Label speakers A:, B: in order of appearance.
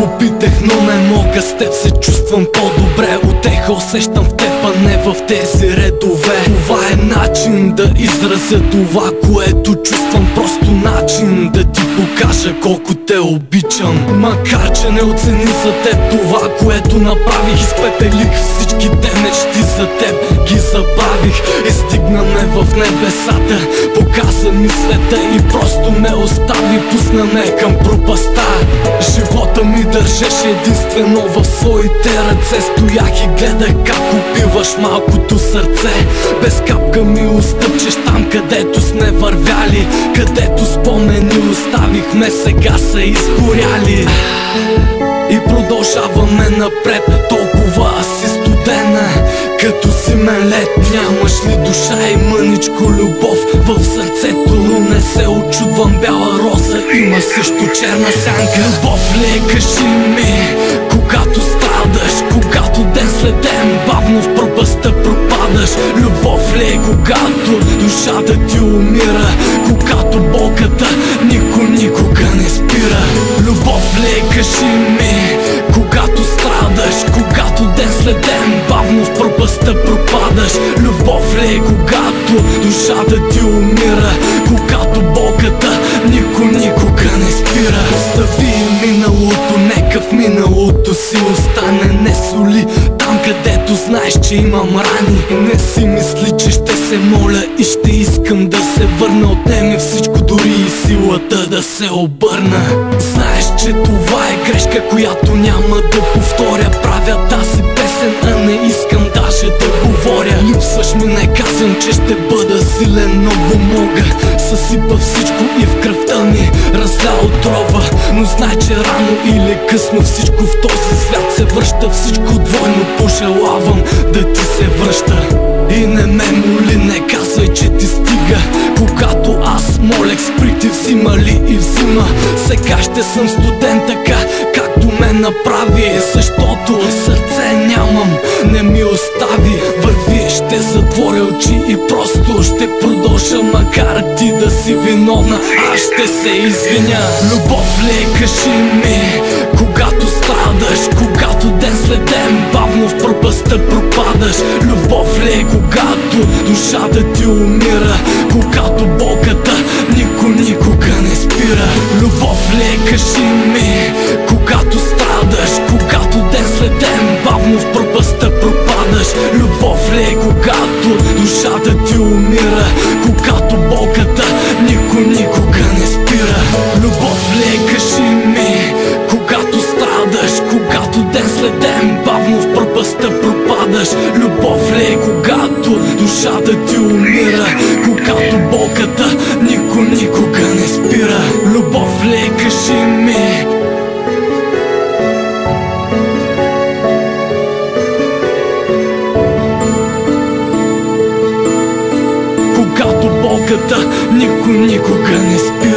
A: опитах, но не мога. С теб се чувствам по-добре. Утеха усещам в теб, а не в тези редове. Това е начин да изразя това, което чувствам. Просто начин да ти покажа колко те обичам. Макар че не оцени за теб това, което направих. Изпепелих всичките мечти за теб, ги забавих. Издигна ме в небесата, показа ми света и просто ме остави. Пусна ме към пропаста. Живота ми държеше единствено в своите ръце. Стоях и гледах как убиваш малкото сърце. Без капка ми отстъпчеш там, където сме вървяли, където спомени оставихме, сега са изгоряли. И продължаваме напред, толкова си студена, като зимен лед. Нямаш ли душа и мъничко любов в сърцето? Не се очудвам, бяла роза има също черна сянка. Любов ли, кажи ми, когато страдаш, когато ден след ден бавно в пропастта пропадаш? Любов ли, когато душата ти умира, когато болката никога не спира? Любов ли, кажи ми, когато страдаш, когато ден след ден бавно в пропастта пропадаш? Любов ли, когато душата ти умира, когато болката никога не спира? Остави миналото, нека в миналото си остане. Не соли там, където знаеш, че имам рани. И не си мисли, че ще се моля и ще искам да се върна. Отнеми всичко, дори и силата да се обърна. Знаеш, че това е грешка, която няма да повторя. Правя тази песен, а не искам даже да говоря. Липсваш ми, не казвам, че ще бъда силен, много мога. Съсипа всичко и в кръвта ми разля отрова. Но знай, че рано или късно всичко в този свят се връща. Всичко двойно пожелавам да ти се връща. И не ме моли, не казвай, че ти стига. Когато аз молех, спри, ти взима ли и взима. Сега ще съм студент така, както ме направи. Защото сърце нямам, не ми остави. Върви, ще затворя очи и просто ще продължа. Макар ти да си виновна, аз ще се извиня. Любов ли, кажи ми, когато страдаш, когато ден след ден бавно в пропастта пропадаш? Любов ли, когато душата ти умира, когато болката никога не спира? Любов ли, кажи ми, когато страдаш, когато ден след ден бавно в пропастта пропадаш? Любов ли, когато душата ти умира, когато болката никога не спира? Любов ли, кажи ми, когато страдаш, когато ден след ден бавно в пропастта пропадаш? Любов ли, когато душата ти умира, когато болката никога не спира? Любов ли, кажи ми. Когато болката никога не спира.